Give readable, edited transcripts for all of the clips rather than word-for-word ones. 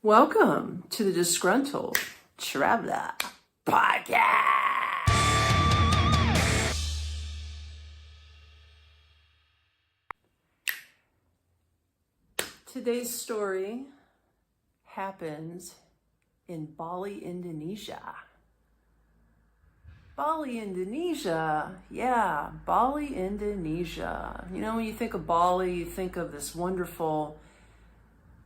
Welcome to the Disgruntled Traveler Podcast. Today's story happens in Bali, Indonesia. Bali, Indonesia. Yeah, Bali, Indonesia. You know, when you think of Bali, you think of this wonderful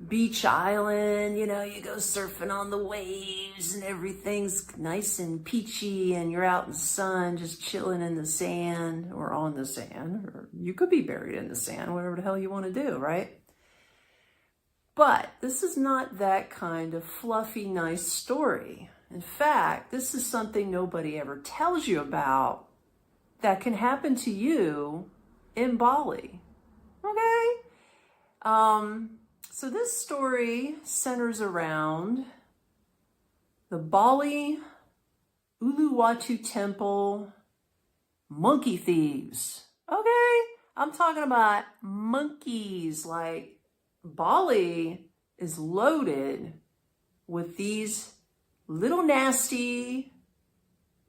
beach island, you know, you go surfing on the waves and everything's nice and peachy and you're out in the sun just chilling in the sand or on the sand, or you could be buried in the sand, whatever the hell you want to do, right? But this is not that kind of fluffy, nice story. In fact, this is something nobody ever tells you about that can happen to you in Bali, okay? So this story centers around the Bali Uluwatu Temple monkey thieves. Okay, I'm talking about monkeys. Like, Bali is loaded with these little nasty,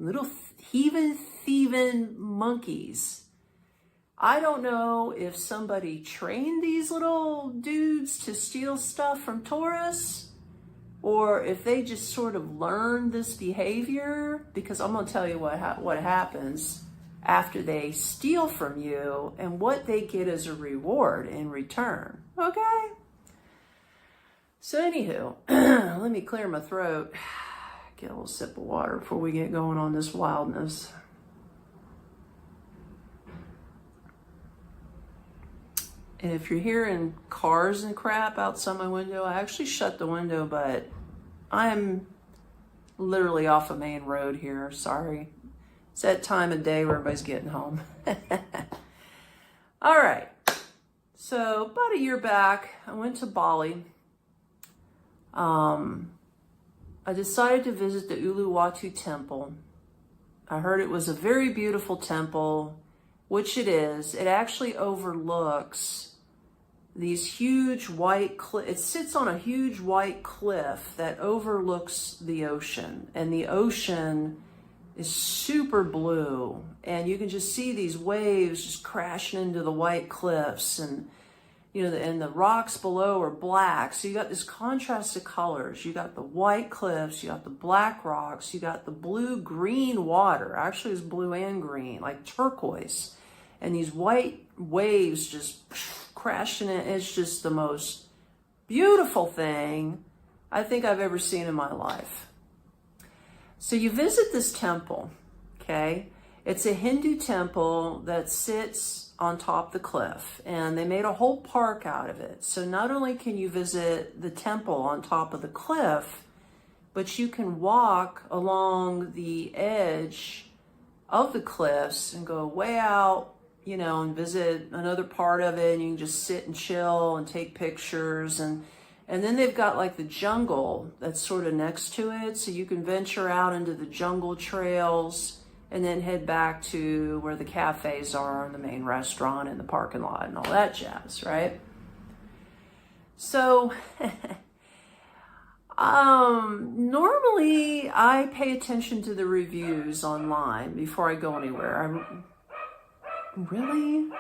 little thieving monkeys. I don't know if somebody trained these little dudes to steal stuff from tourists or if they just sort of learned this behavior, because I'm going to tell you what happens after they steal from you and what they get as a reward in return. Okay? So anywho, let me clear my throat. Get a little sip of water before we get going on this wildness. And if you're hearing cars and crap outside my window, I actually shut the window, but I'm literally off a main road here. Sorry. It's that time of day where everybody's getting home. All right. So about a year back, I went to Bali. I decided to visit the Uluwatu Temple. I heard it was a very beautiful temple, which it is. It actually overlooks these huge white it sits on a huge white cliff that overlooks the ocean, and the ocean is super blue, and you can just see these waves just crashing into the white cliffs, and you know, and the rocks below are black. So you got this contrast of colors. You got the white cliffs, you got the black rocks, you got the blue-green water. Actually, it's blue and green, like turquoise. And these white waves just crashing in. It's just the most beautiful thing I think I've ever seen in my life. So you visit this temple, okay? It's a Hindu temple that sits on top of the cliff, and they made a whole park out of it. So not only can you visit the temple on top of the cliff, but you can walk along the edge of the cliffs and go way out, you know, and visit another part of it, and you can just sit and chill and take pictures. And then they've got like the jungle that's sort of next to it, so you can venture out into the jungle trails and then head back to where the cafes are and the main restaurant and the parking lot and all that jazz, right? So normally I pay attention to the reviews online before I go anywhere. Really?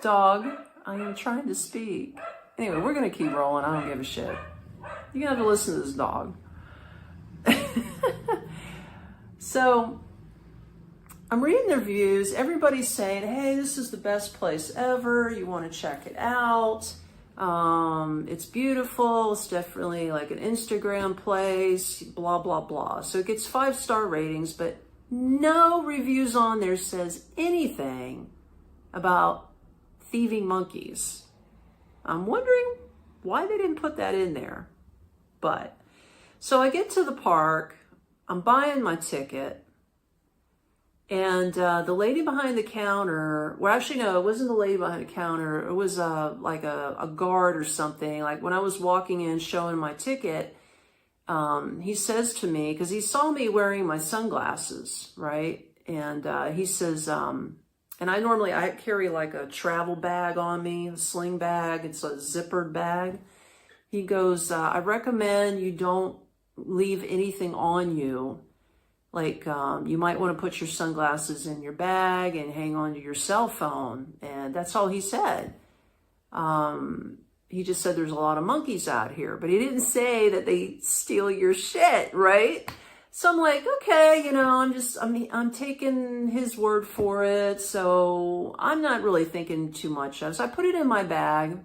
Dog, I am trying to speak. Anyway, we're going to keep rolling. I don't give a shit. You're going to have to listen to this dog. So, I'm reading the reviews. Everybody's saying, hey, this is the best place ever. You want to check it out. It's beautiful. It's definitely like an Instagram place, blah, blah, blah. So it gets 5-star ratings, but no reviews on there says anything about thieving monkeys. I'm wondering why they didn't put that in there. But, so I get to the park, I'm buying my ticket, and the lady behind the counter, well, actually, no, it wasn't the lady behind the counter. It was like a guard or something. Like when I was walking in showing my ticket, he says to me, because he saw me wearing my sunglasses, right? And he says, and I carry like a travel bag on me, a sling bag. It's a zippered bag. He goes, I recommend you don't leave anything on you. Like, you might want to put your sunglasses in your bag and hang on to your cell phone. And that's all he said. He just said there's a lot of monkeys out here, but he didn't say that they steal your shit, right? So I'm like, okay, you know, I'm taking his word for it. So I'm not really thinking too much of it. So I put it in my bag.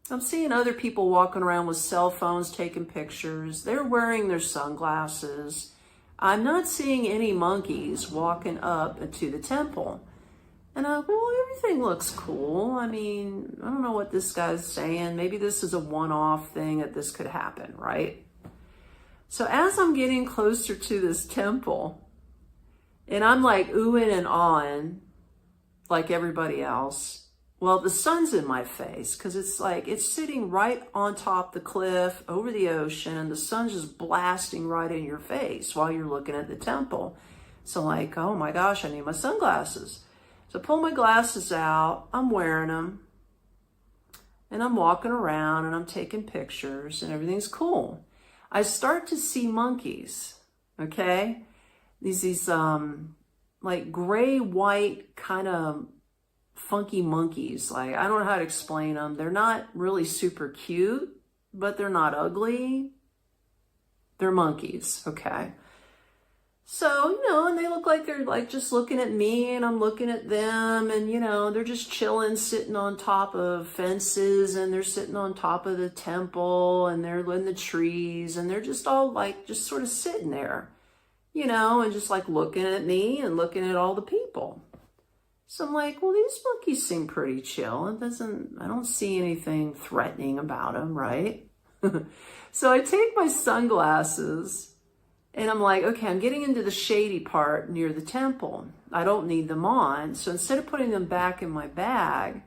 I'm seeing other people walking around with cell phones, taking pictures. They're wearing their sunglasses. I'm not seeing any monkeys walking up to the temple. And I go, well, everything looks cool. I mean, I don't know what this guy's saying. Maybe this is a one-off thing that this could happen, right? So as I'm getting closer to this temple, and I'm like oohing and ahhing like everybody else, well, the sun's in my face because it's sitting right on top the cliff over the ocean, and the sun's just blasting right in your face while you're looking at the temple. So I'm like, oh my gosh, I need my sunglasses. So I pull my glasses out, I'm wearing them, and I'm walking around and I'm taking pictures and everything's cool. I start to see monkeys, okay? These like gray, white, kind of funky monkeys. Like, I don't know how to explain them. They're not really super cute, but they're not ugly. They're monkeys, okay? So, you know, and they look like they're like just looking at me and I'm looking at them, and, you know, they're just chilling, sitting on top of fences, and they're sitting on top of the temple, and they're in the trees, and they're just all like just sort of sitting there, you know, and just like looking at me and looking at all the people. So I'm like, well, these monkeys seem pretty chill. I don't see anything threatening about them, right? So I take my sunglasses and I'm like, okay, I'm getting into the shady part near the temple. I don't need them on. So instead of putting them back in my bag,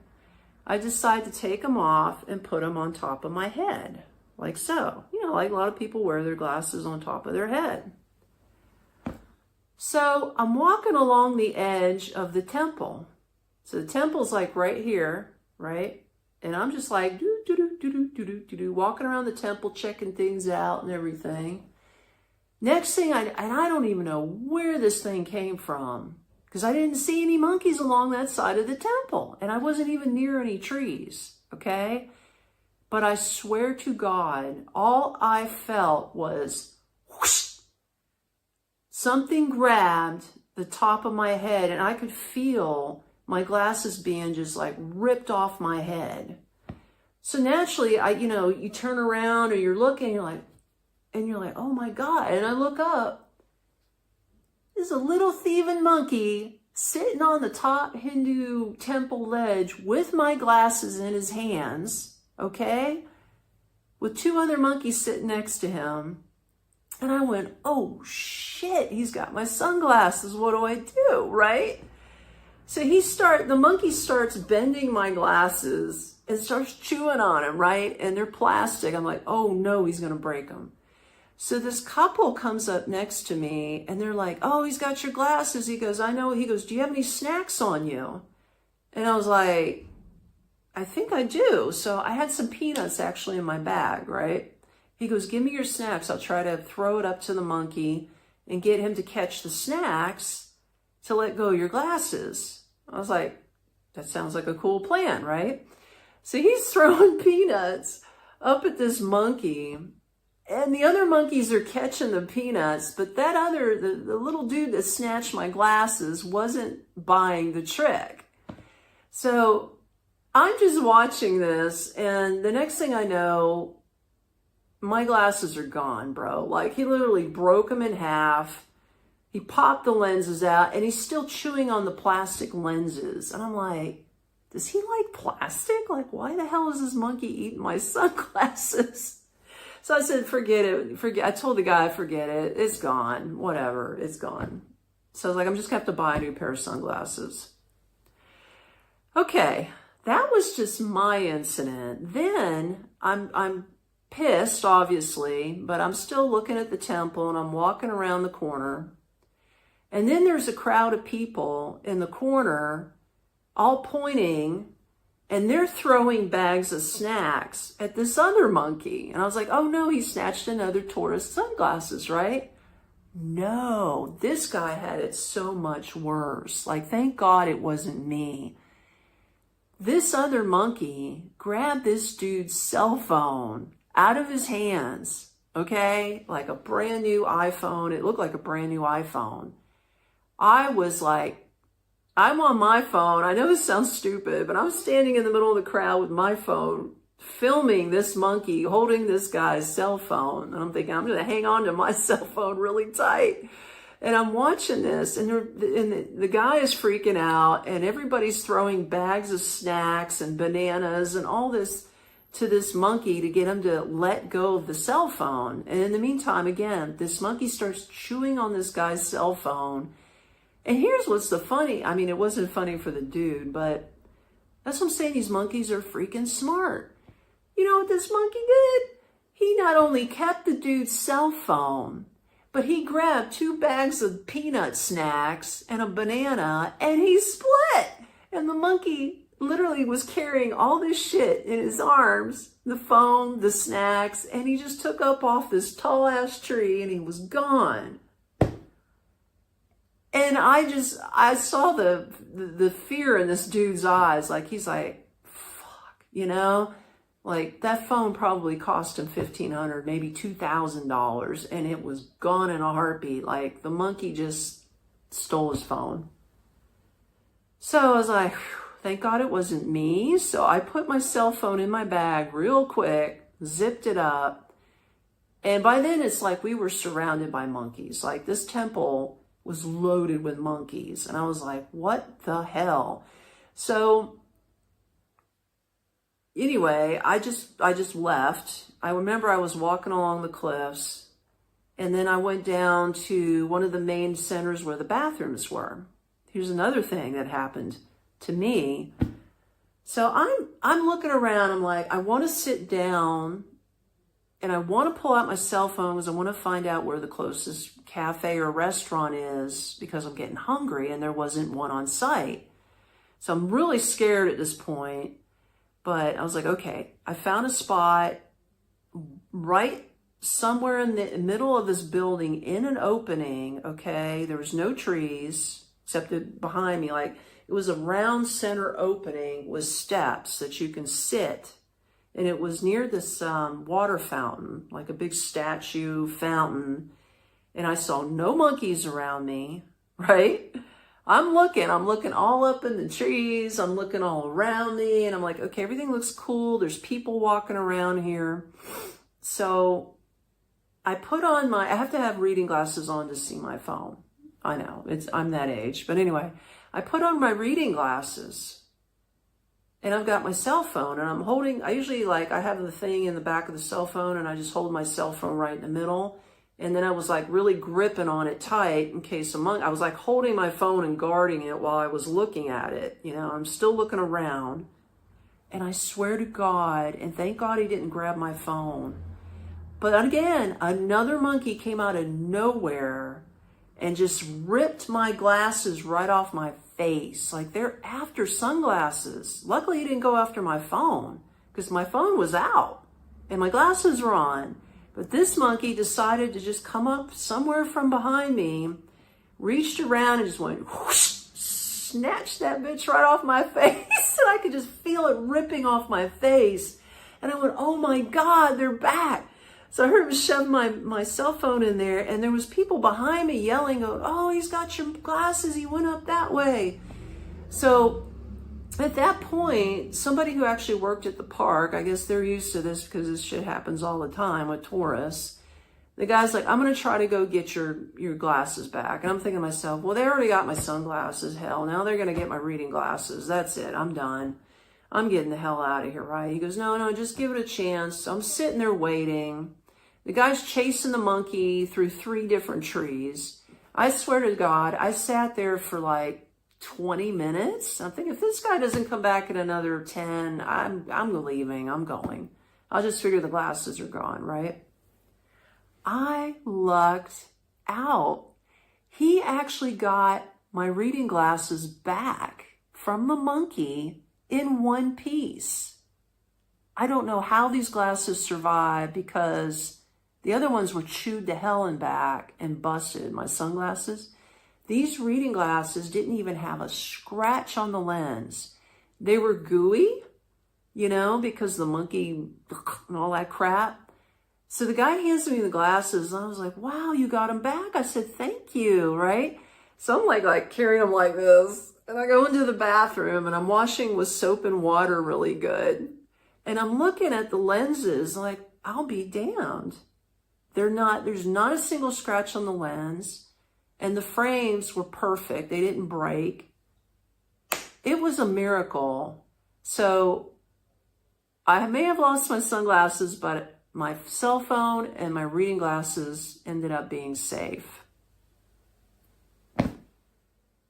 I decide to take them off and put them on top of my head, like so. You know, like a lot of people wear their glasses on top of their head. So I'm walking along the edge of the temple. So the temple's like right here, right? And I'm just like, walking around the temple, checking things out and everything. Next thing, I don't even know where this thing came from, because I didn't see any monkeys along that side of the temple, and I wasn't even near any trees, okay? But I swear to God, all I felt was whoosh, something grabbed the top of my head, and I could feel my glasses being just like ripped off my head. So naturally, you turn around or you're looking, and you're like, oh my God. And I look up, there's a little thieving monkey sitting on the top Hindu temple ledge with my glasses in his hands, okay? With two other monkeys sitting next to him. And I went, oh shit, he's got my sunglasses. What do I do, right? So the monkey starts bending my glasses and starts chewing on them, right? And they're plastic. I'm like, oh no, he's gonna break them. So this couple comes up next to me and they're like, oh, he's got your glasses. He goes, I know. He goes, do you have any snacks on you? And I was like, I think I do. So I had some peanuts actually in my bag, right? He goes, give me your snacks. I'll try to throw it up to the monkey and get him to catch the snacks to let go of your glasses. I was like, that sounds like a cool plan, right? So he's throwing peanuts up at this monkey. And the other monkeys are catching the peanuts, but the little dude that snatched my glasses wasn't buying the trick. So I'm just watching this, and the next thing I know, my glasses are gone, bro. Like, he literally broke them in half. He popped the lenses out, and he's still chewing on the plastic lenses. And I'm like, does he like plastic? Like, why the hell is this monkey eating my sunglasses? So I said, forget it. I told the guy, forget it. It's gone. Whatever. It's gone. So I was like, I'm just going to have to buy a new pair of sunglasses. Okay. That was just my incident. Then I'm pissed, obviously, but I'm still looking at the temple and I'm walking around the corner. And then there's a crowd of people in the corner all pointing and they're throwing bags of snacks at this other monkey. And I was like, oh no, he snatched another tourist sunglasses, right? No, this guy had it so much worse. Like, thank God it wasn't me. This other monkey grabbed this dude's cell phone out of his hands, okay? Like a brand new iPhone. It looked like a brand new iPhone. I was like, I'm on my phone. I know this sounds stupid, but I'm standing in the middle of the crowd with my phone, filming this monkey holding this guy's cell phone. And I'm thinking, I'm going to hang on to my cell phone really tight. And I'm watching this, and the guy is freaking out, and everybody's throwing bags of snacks and bananas and all this to this monkey to get him to let go of the cell phone. And in the meantime, again, this monkey starts chewing on this guy's cell phone. And here's what's the funny. I mean, it wasn't funny for the dude, but that's what I'm saying. These monkeys are freaking smart. You know what this monkey did? He not only kept the dude's cell phone, but he grabbed 2 bags of peanut snacks and a banana, and he split. And the monkey literally was carrying all this shit in his arms, the phone, the snacks, and he just took up off this tall ass tree and he was gone. And I saw the fear in this dude's eyes. Like, he's like, fuck, you know? Like, that phone probably cost him $1,500, maybe $2,000, and it was gone in a heartbeat. Like, the monkey just stole his phone. So I was like, thank God it wasn't me. So I put my cell phone in my bag real quick, zipped it up, and by then it's like we were surrounded by monkeys. Like, this temple was loaded with monkeys, and I was like, what the hell? So anyway, I just left. I remember I was walking along the cliffs, and then I went down to one of the main centers where the bathrooms were. Here's another thing that happened to me. So I'm looking around. I'm like, I want to sit down, and I want to pull out my cell phone because I want to find out where the closest cafe or restaurant is because I'm getting hungry, and there wasn't one on site. So I'm really scared at this point. But I was like, okay, I found a spot right somewhere in the middle of this building in an opening, okay? There was no trees except behind me. Like, it was a round center opening with steps that you can sit. And it was near this water fountain, like a big statue fountain. And I saw no monkeys around me, right? I'm looking all up in the trees. I'm looking all around me, and I'm like, okay, everything looks cool. There's people walking around here. So I put on I have to have reading glasses on to see my phone. I know, I'm that age. But anyway, I put on my reading glasses, and I've got my cell phone, and I usually, like, I have the thing in the back of the cell phone, and I just hold my cell phone right in the middle. And then I was like really gripping on it tight in case I was like holding my phone and guarding it while I was looking at it. You know, I'm still looking around. And I swear to God, and thank God he didn't grab my phone. But again, another monkey came out of nowhere and just ripped my glasses right off my face. Like, they're after sunglasses. Luckily he didn't go after my phone because my phone was out and my glasses were on. But this monkey decided to just come up somewhere from behind me, reached around and just went whoosh, snatched that bitch right off my face. And I could just feel it ripping off my face. And I went, oh my God, they're back. So I heard him shove my cell phone in there, and there was people behind me yelling, oh, he's got your glasses. He went up that way. So at that point, somebody who actually worked at the park, I guess they're used to this because this shit happens all the time with tourists. The guy's like, I'm going to try to go get your glasses back. And I'm thinking to myself, well, they already got my sunglasses. Hell, now they're going to get my reading glasses. That's it. I'm done. I'm getting the hell out of here, right? He goes, no, just give it a chance. So I'm sitting there waiting. The guy's chasing the monkey through 3 different trees. I swear to God, I sat there for like 20 minutes. I'm thinking, if this guy doesn't come back in another 10, I'm leaving. I'm going. I'll just figure the glasses are gone, right? I lucked out. He actually got my reading glasses back from the monkey in one piece. I don't know how these glasses survived because the other ones were chewed to hell and back and busted, my sunglasses. These reading glasses didn't even have a scratch on the lens. They were gooey, you know, because the monkey and all that crap. So the guy hands me the glasses and I was like, wow, you got them back. I said, thank you, right? So I'm like carrying them like this. And I go into the bathroom and I'm washing with soap and water really good. And I'm looking at the lenses like, I'll be damned. There's not a single scratch on the lens. And the frames were perfect. They didn't break. It was a miracle. So I may have lost my sunglasses, but my cell phone and my reading glasses ended up being safe.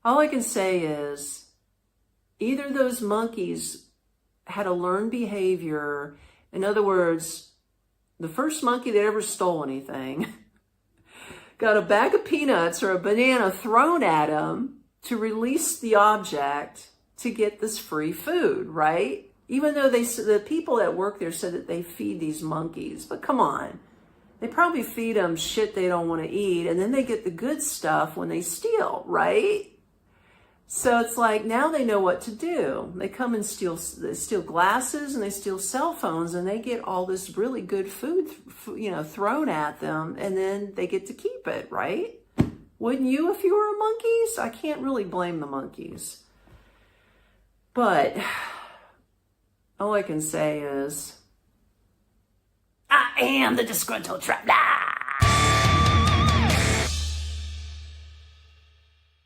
All I can say is either those monkeys had a learned behavior. In other words, the first monkey that ever stole anything got a bag of peanuts or a banana thrown at him to release the object to get this free food, right? Even though the people that work there said that they feed these monkeys. But come on, they probably feed them shit they don't want to eat, and then they get the good stuff when they steal, right? So it's like now they know what to do. They come and steal glasses and they steal cell phones and they get all this really good food, you know, thrown at them, and then they get to keep it, right? Wouldn't you if you were monkeys? I can't really blame the monkeys. But all I can say is, I am the disgruntled traveler.